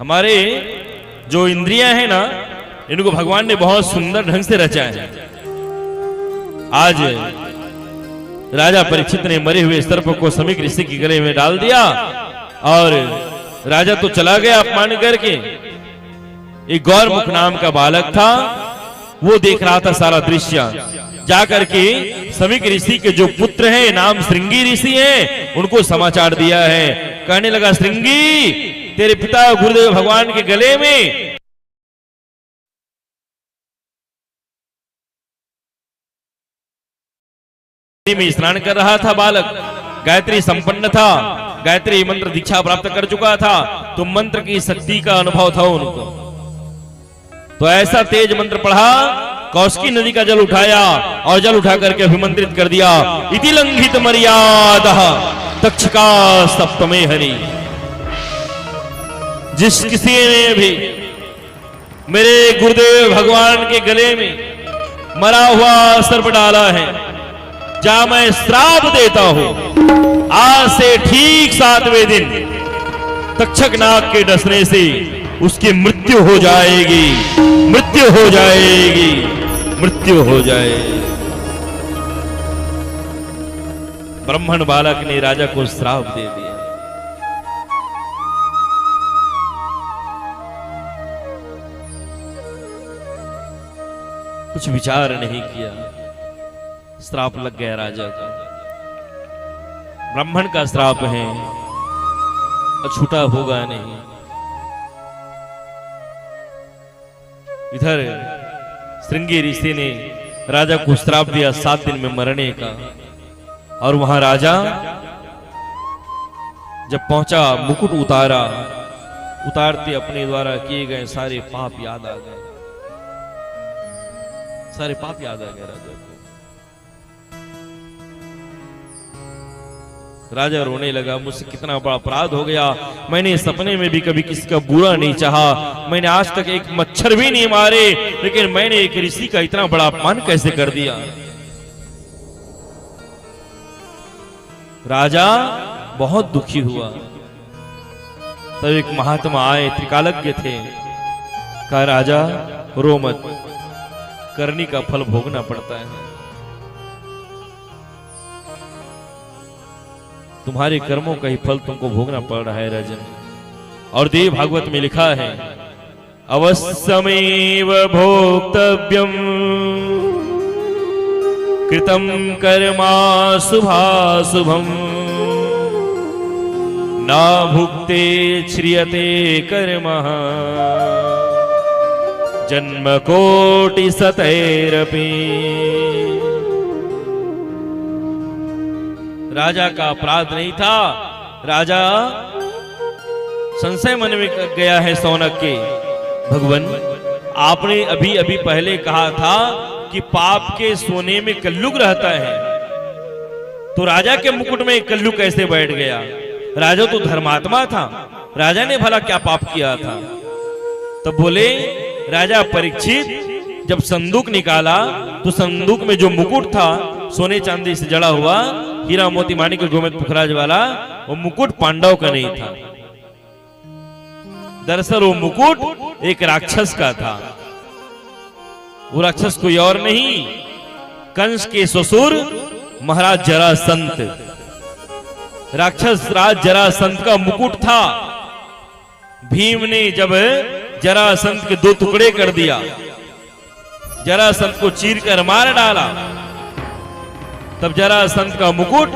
हमारे जो इंद्रियां हैं ना, इनको भगवान ने बहुत सुंदर ढंग से रचा है। आज राजा परीक्षित ने मरे हुए सर्प को समीक ऋषि के गले में डाल दिया और राजा तो चला गया अपमान करके। एक गौरमुख नाम का बालक था, वो देख रहा था सारा दृश्य। जाकर के समीक ऋषि के जो पुत्र हैं, नाम श्रृंगी ऋषि हैं, उनको समाचार दिया है। कहने लगा, श्रृंगी, तेरे पिता गुरुदेव भगवान के गले में स्नान कर रहा था बालक, गायत्री संपन्न था, गायत्री मंत्र दीक्षा प्राप्त कर चुका था, तो मंत्र की शक्ति का अनुभव था उनको। तो ऐसा तेज मंत्र पढ़ा, कौशिकी नदी का जल उठाया और जल उठा करके अभिमंत्रित कर दिया, इति लंघित मर्यादा तक्षका सप्तमे हरि। जिस किसी ने भी मेरे गुरुदेव भगवान के गले में मरा हुआ सर्प डाला है, जा मैं श्राप देता हूं, आज से ठीक 7वें दिन तक्षक नाग के डसने से उसकी मृत्यु हो जाएगी, मृत्यु हो जाएगी, मृत्यु हो जाएगी। ब्राह्मण बालक ने राजा को श्राप दे दिया। कुछ विचार नहीं किया, श्राप लग गया राजा का। ब्राह्मण का श्राप है, अछूटा होगा नहीं। इधर श्रृंगी ऋषि ने राजा को श्राप दिया 7 दिन में मरने का। और वहां राजा जब पहुंचा, मुकुट उतारा, उतारते अपने द्वारा किए गए सारे पाप याद आ गए, सारे पाप याद आ गए राजा को। राजा रोने लगा, मुझसे कितना बड़ा अपराध हो गया। मैंने सपने में भी कभी किसी का बुरा नहीं चाहा, मैंने आज तक एक मच्छर भी नहीं मारे, लेकिन मैंने एक ऋषि का इतना बड़ा अपमान कैसे कर दिया। राजा बहुत दुखी हुआ। तब एक महात्मा आए, त्रिकालज्ञ थे। कहा, राजा रो मत, करनी का फल भोगना पड़ता है। तुम्हारे कर्मों का ही फल तुमको भोगना पड़ रहा है राजन। और देव भागवत में लिखा है, अवश्यमेव भोक्तव्यम कृतं कर्मा शुभाशुभम न भुक्ते श्रियते कर्मः जन्म कोटि शतैरपि। राजा का अपराध नहीं था, राजा संशय मन में गया है शौनक के, भगवान आपने अभी अभी पहले कहा था कि पाप के सोने में कल्लुक रहता है, तो राजा के मुकुट में कल्लुक कैसे बैठ गया? राजा तो धर्मात्मा था, राजा ने भला क्या पाप किया था? तब बोले, राजा परीक्षित जब संदूक निकाला तो संदूक में जो मुकुट था सोने चांदी से जड़ा हुआ, हीरा मोती माणिक गोमेद पुखराज वाला, वो मुकुट पांडव का नहीं था। दरअसल वो मुकुट एक राक्षस का था। वो राक्षस कोई और नहीं, कंस के ससुर महाराज जरासंत, राक्षस राज जरासंत का मुकुट था। भीम ने जब जरासंत के 2 टुकड़े कर दिया, जरासंत को चीर कर मार डाला, तब जरासंत का मुकुट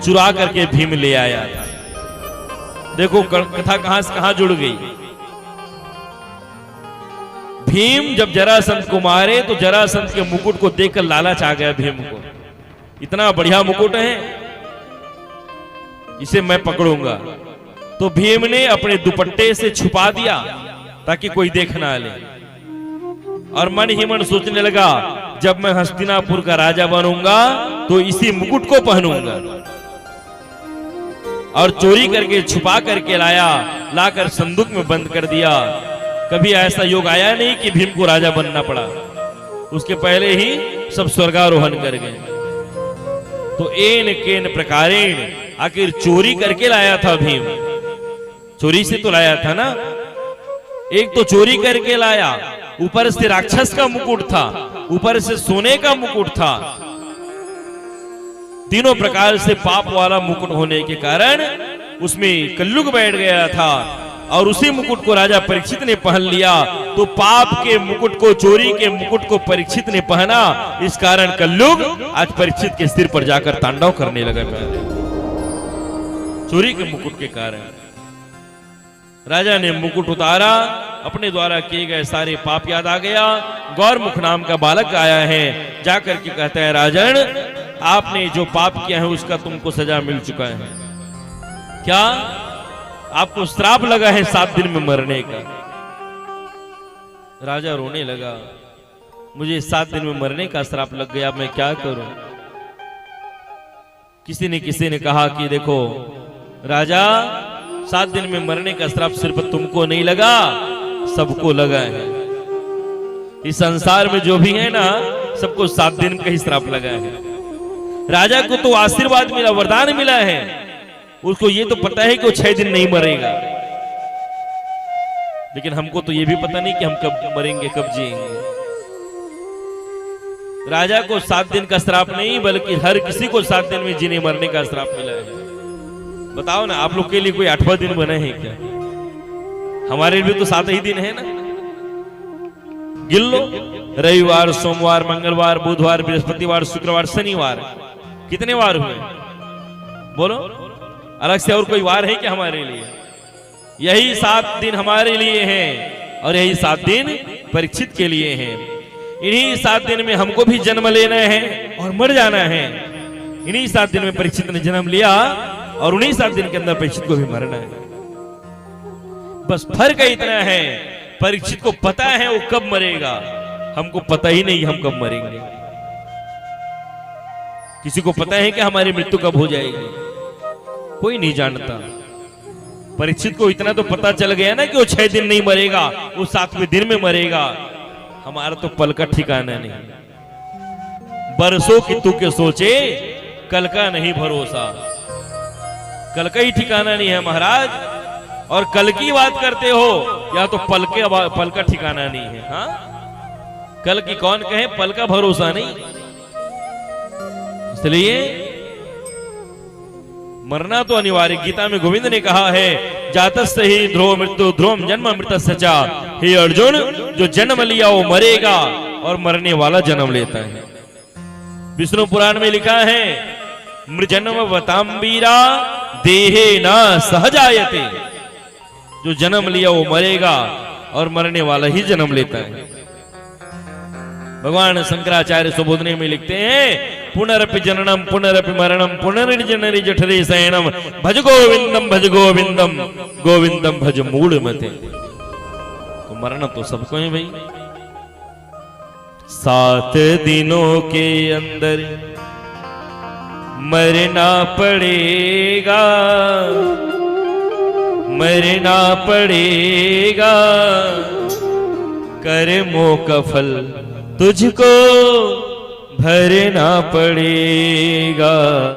चुरा करके भीम ले आया था। देखो कथा कहां से कहां जुड़ गई। भीम जब जरासंत को मारे तो जरासंत के मुकुट को देखकर लालच आ गया भीम को, इतना बढ़िया मुकुट है, इसे मैं पकड़ूंगा। तो भीम ने अपने दुपट्टे से छुपा दिया ताकि कोई देख ना ले, और मन ही मन सोचने लगा, जब मैं हस्तिनापुर का राजा बनूंगा तो इसी मुकुट को पहनूंगा। और चोरी करके छुपा करके लाया, लाकर संदूक में बंद कर दिया। कभी ऐसा योग आया नहीं कि भीम को राजा बनना पड़ा, उसके पहले ही सब स्वर्गारोहण कर गए। तो एन केन प्रकारेण आखिर चोरी करके लाया था भीम, चोरी से तो लाया था ना, एक तो चोरी करके लाया, ऊपर से राक्षस का मुकुट था, ऊपर से सोने का मुकुट था। तीनों प्रकार से पाप वाला मुकुट होने के कारण उसमें कल्लुग बैठ गया था और उसी मुकुट को राजा परीक्षित ने पहन लिया। तो पाप के मुकुट को, चोरी के मुकुट को परीक्षित ने पहना, इस कारण कल्लुग आज परीक्षित के सिर पर जाकर तांडव करने लगा। चोरी के मुकुट के कारण राजा ने मुकुट उतारा, अपने द्वारा किए गए सारे पाप याद आ गया। गौरमुख नाम का बालक आया है, जाकर के कहता है राजन, आपने जो पाप किया है उसका तुमको सजा मिल चुका है। क्या आपको श्राप लगा है 7 दिन में मरने का? राजा रोने लगा, मुझे 7 दिन में मरने का श्राप लग गया, मैं क्या करूं? किसी ने कहा कि देखो राजा, 7 दिन में मरने का श्राप सिर्फ तुमको नहीं लगा, सबको लगा है। इस संसार में जो भी है ना, सबको 7 दिन का ही श्राप लगा है। राजा को तो आशीर्वाद मिला, वरदान मिला है, उसको ये तो पता है कि वो 6 दिन नहीं मरेगा, लेकिन हमको तो ये भी पता नहीं कि हम कब मरेंगे, कब जिएंगे। राजा को 7 दिन का श्राप नहीं, बल्कि हर किसी को 7 दिन में जीने मरने का श्राप मिला है। बताओ ना, आप लोग के लिए कोई 8वां दिन बना है क्या? हमारे लिए तो 7 ही दिन है ना। गिन लो, रविवार, सोमवार, मंगलवार, बुधवार, बृहस्पतिवार, शुक्रवार, शनिवार, कितने वार हुए? बोलो, अलग से और कोई वार है क्या हमारे लिए? यही 7 दिन हमारे लिए हैं और यही 7 दिन परीक्षित के लिए हैं। इन्हीं 7 दिन में हमको भी जन्म लेना है और मर जाना है। इन्हीं 7 दिन में परीक्षित ने जन्म लिया और उन्हीं 7 दिन के अंदर परीक्षित को भी मरना है। बस फर्क इतना है, परीक्षित को पता है वो कब मरेगा, हमको पता ही नहीं हम कब मरेंगे। किसी को पता है कि हमारी मृत्यु कब हो जाएगी? कोई नहीं जानता। परीक्षित को इतना तो पता चल गया ना कि वो 6 दिन नहीं मरेगा, वो 7वें दिन में मरेगा। हमारा तो पल का ठिकाना नहीं। बरसों की तू के सोचे, कल का नहीं भरोसा। कल का ही ठिकाना नहीं है महाराज, और कल की बात करते हो या तो पल का ठिकाना नहीं है। हाँ, कल की कौन कहे, पल का भरोसा नहीं। इसलिए मरना तो अनिवार्य। गीता में गोविंद ने कहा है, जातस्य ही ध्रुव मृत्यु ध्रुवम जन्म मृतस्य च। हे अर्जुन, जो जन्म लिया वो मरेगा और मरने वाला जन्म लेता है। विष्णु पुराण में लिखा है, मृजन्म वतांबीरा देहे न सहजायते। जो जन्म लिया वो मरेगा और मरने वाला ही जन्म लेता है। भगवान शंकराचार्य सुबोधने में लिखते हैं, पुनरपि जननम पुनरपि मरणम पुनर्जननी जठरे शयनम भज गोविंदम गोविंदम भज मूढ़मते। तो मरना तो सबको है भाई। 7 दिनों के अंदर मरना पड़ेगा, मरना पड़ेगा, कर्मों का फल तुझको भरना पड़ेगा।